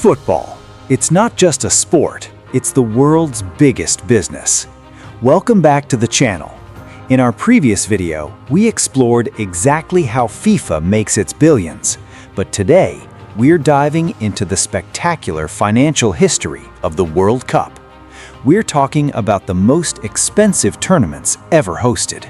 Football. It's not just a sport, it's the world's biggest business. Welcome back to the channel. In our previous video, we explored exactly how FIFA makes its billions, but today, we're diving into the spectacular financial history of the World Cup. We're talking about the most expensive tournaments ever hosted.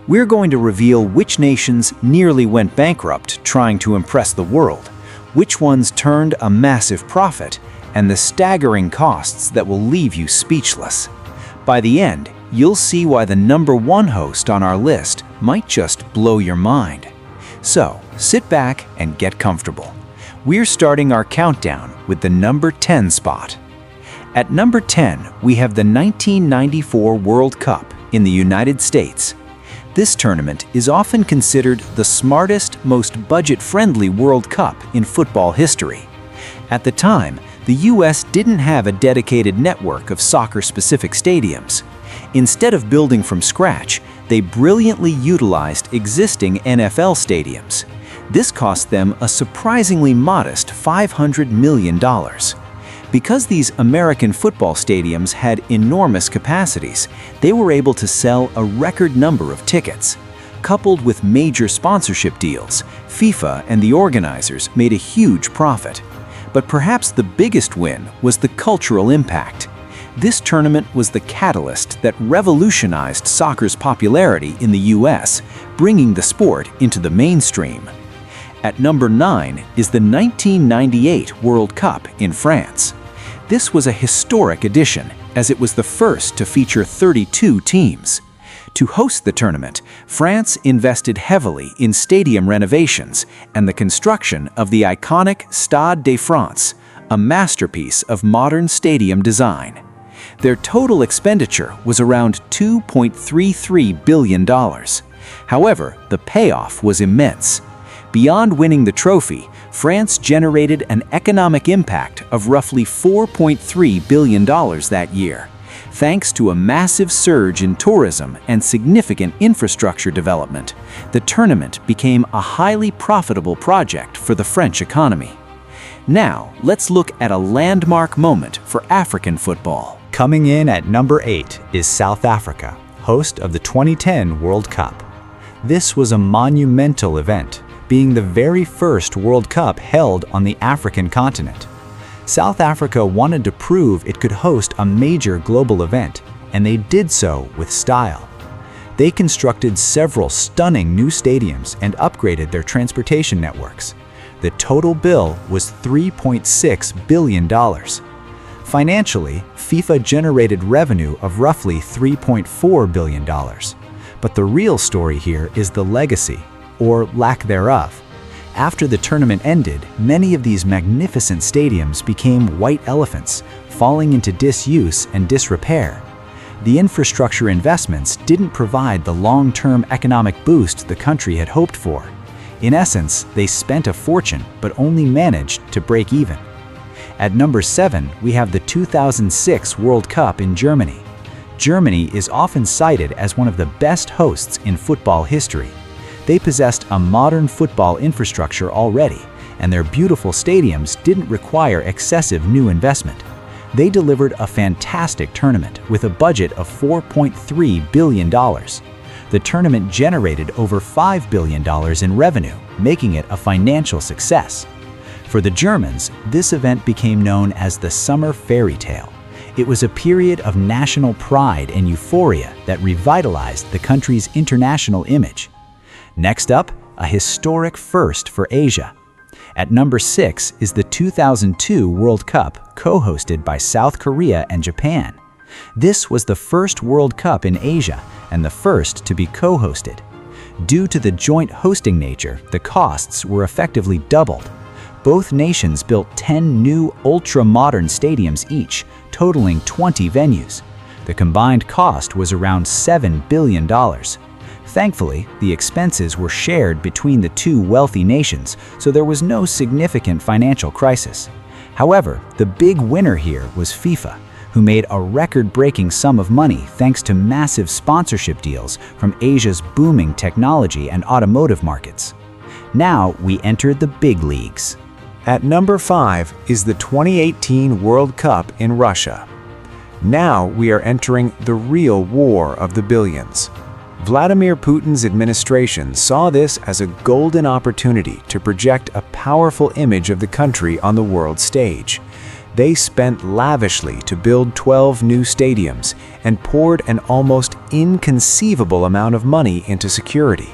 We're going to reveal which nations nearly went bankrupt trying to impress the world, which ones turned a massive profit, and the staggering costs that will leave you speechless. By the end, you'll see why the #1 host on our list might just blow your mind. So, sit back and get comfortable. We're starting our countdown with the number 10 spot. At number 10, we have the 1994 World Cup in the United States. This tournament is often considered the smartest, most budget-friendly World Cup in football history. At the time, the US didn't have a dedicated network of soccer-specific stadiums. Instead of building from scratch, they brilliantly utilized existing NFL stadiums. This cost them a surprisingly modest $500 million. Because these American football stadiums had enormous capacities, they were able to sell a record number of tickets. Coupled with major sponsorship deals, FIFA and the organizers made a huge profit. But perhaps the biggest win was the cultural impact. This tournament was the catalyst that revolutionized soccer's popularity in the US, bringing the sport into the mainstream. At number 9 is the 1998 World Cup in France. This was a historic edition, as it was the first to feature 32 teams. To host the tournament, France invested heavily in stadium renovations and the construction of the iconic Stade de France, a masterpiece of modern stadium design. Their total expenditure was around $2.33 billion. However, the payoff was immense. Beyond winning the trophy, France generated an economic impact of roughly $4.3 billion that year. Thanks to a massive surge in tourism and significant infrastructure development, the tournament became a highly profitable project for the French economy. Now, let's look at a landmark moment for African football. Coming in at number 8 is South Africa, host of the 2010 World Cup. This was a monumental event, being the very first World Cup held on the African continent. South Africa wanted to prove it could host a major global event, and they did so with style. They constructed several stunning new stadiums and upgraded their transportation networks. The total bill was $3.6 billion. Financially, FIFA generated revenue of roughly $3.4 billion. But the real story here is the legacy, or lack thereof. After the tournament ended, many of these magnificent stadiums became white elephants, falling into disuse and disrepair. The infrastructure investments didn't provide the long-term economic boost the country had hoped for. In essence, they spent a fortune but only managed to break even. At number 7, we have the 2006 World Cup in Germany. Germany is often cited as one of the best hosts in football history. They possessed a modern football infrastructure already, and their beautiful stadiums didn't require excessive new investment. They delivered a fantastic tournament with a budget of $4.3 billion. The tournament generated over $5 billion in revenue, making it a financial success. For the Germans, this event became known as the Summer Fairy Tale. It was a period of national pride and euphoria that revitalized the country's international image. Next up, a historic first for Asia. At number 6 is the 2002 World Cup, co-hosted by South Korea and Japan. This was the first World Cup in Asia and the first to be co-hosted. Due to the joint hosting nature, the costs were effectively doubled. Both nations built 10 new ultra-modern stadiums each, totaling 20 venues. The combined cost was around $7 billion. Thankfully, the expenses were shared between the two wealthy nations, so there was no significant financial crisis. However, the big winner here was FIFA, who made a record-breaking sum of money thanks to massive sponsorship deals from Asia's booming technology and automotive markets. Now we enter the big leagues. At number 5 is the 2018 World Cup in Russia. Now we are entering the real war of the billions. Vladimir Putin's administration saw this as a golden opportunity to project a powerful image of the country on the world stage. They spent lavishly to build 12 new stadiums and poured an almost inconceivable amount of money into security.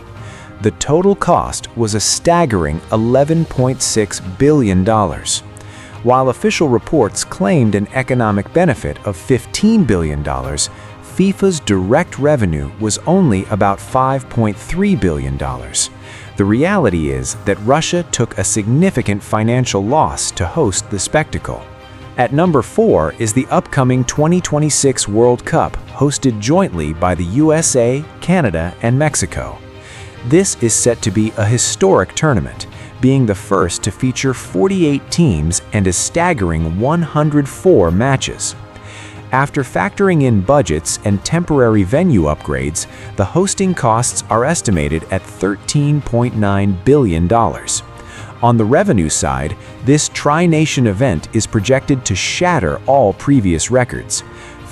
The total cost was a staggering $11.6 billion. While official reports claimed an economic benefit of $15 billion, FIFA's direct revenue was only about $5.3 billion. The reality is that Russia took a significant financial loss to host the spectacle. At number 4 is the upcoming 2026 World Cup, hosted jointly by the USA, Canada, and Mexico. This is set to be a historic tournament, being the first to feature 48 teams and a staggering 104 matches. After factoring in budgets and temporary venue upgrades, the hosting costs are estimated at $13.9 billion. On the revenue side, this tri-nation event is projected to shatter all previous records.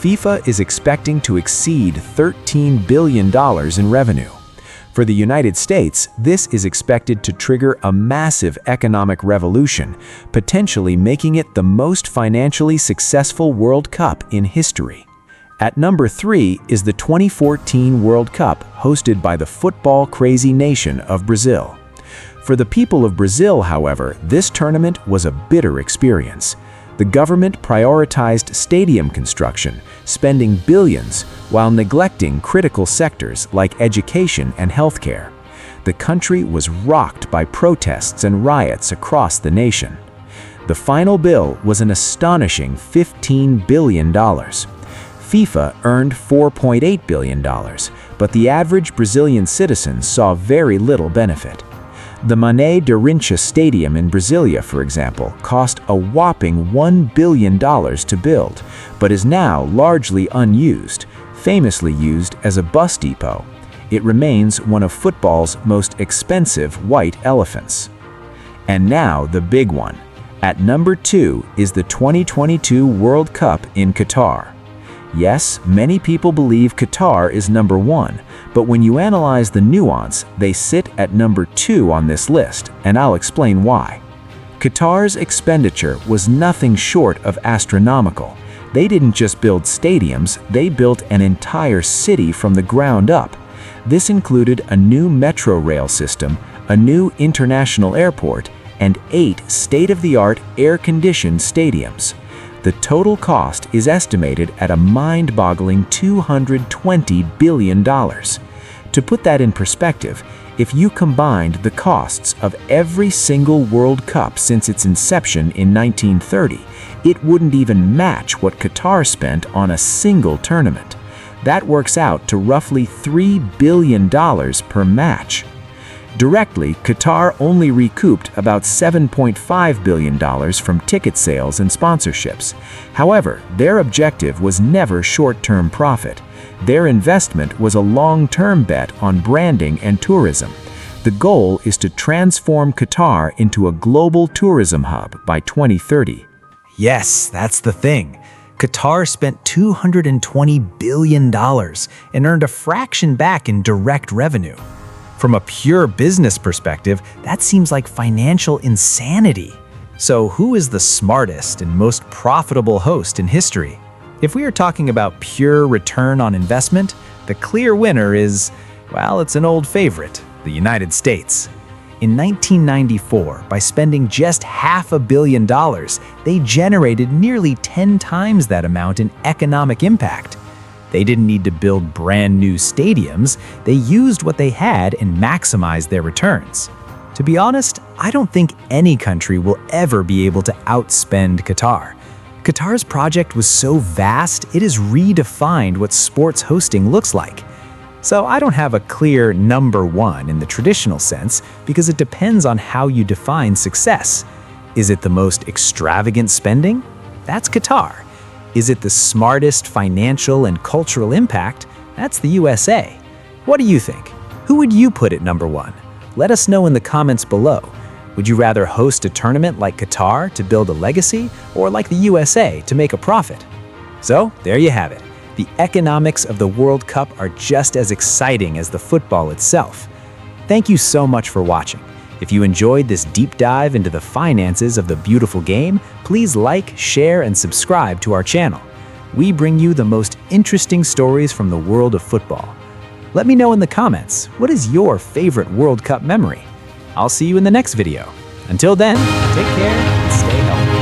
FIFA is expecting to exceed $13 billion in revenue. For the United States, this is expected to trigger a massive economic revolution, potentially making it the most financially successful World Cup in history. At number 3 is the 2014 World Cup, hosted by the football-crazy nation of Brazil. For the people of Brazil, however, this tournament was a bitter experience. The government prioritized stadium construction, spending billions, while neglecting critical sectors like education and healthcare. The country was rocked by protests and riots across the nation. The final bill was an astonishing $15 billion. FIFA earned $4.8 billion, but the average Brazilian citizen saw very little benefit. The Mané Garrincha Stadium in Brasilia, for example, cost a whopping $1 billion to build, but is now largely unused, famously used as a bus depot. It remains one of football's most expensive white elephants. And now the big one. At number 2 is the 2022 World Cup in Qatar. Yes, many people believe Qatar is number 1, but when you analyze the nuance, they sit at number 2 on this list, and I'll explain why. Qatar's expenditure was nothing short of astronomical. They didn't just build stadiums, they built an entire city from the ground up. This included a new metro rail system, a new international airport, and 8 state-of-the-art air-conditioned stadiums. The total cost is estimated at a mind-boggling $220 billion. To put that in perspective, if you combined the costs of every single World Cup since its inception in 1930, it wouldn't even match what Qatar spent on a single tournament. That works out to roughly $3 billion per match. Directly, Qatar only recouped about $7.5 billion from ticket sales and sponsorships. However, their objective was never short-term profit. Their investment was a long-term bet on branding and tourism. The goal is to transform Qatar into a global tourism hub by 2030. Yes, that's the thing. Qatar spent $220 billion and earned a fraction back in direct revenue. From a pure business perspective, that seems like financial insanity. So who is the smartest and most profitable host in history? If we are talking about pure return on investment, the clear winner is, well, it's an old favorite, the United States. In 1994, by spending just $500 million, they generated nearly 10 times that amount in economic impact. They didn't need to build brand new stadiums, they used what they had and maximized their returns. To be honest, I don't think any country will ever be able to outspend Qatar. Qatar's project was so vast, it has redefined what sports hosting looks like. So I don't have a clear number 1 in the traditional sense because it depends on how you define success. Is it the most extravagant spending? That's Qatar. Is it the smartest financial and cultural impact? That's the USA. What do you think? Who would you put at number 1? Let us know in the comments below. Would you rather host a tournament like Qatar to build a legacy, or like the USA to make a profit? So, there you have it. The economics of the World Cup are just as exciting as the football itself. Thank you so much for watching. If you enjoyed this deep dive into the finances of the beautiful game, please like, share, and subscribe to our channel. We bring you the most interesting stories from the world of football. Let me know in the comments, what is your favorite World Cup memory? I'll see you in the next video. Until then, take care and stay healthy.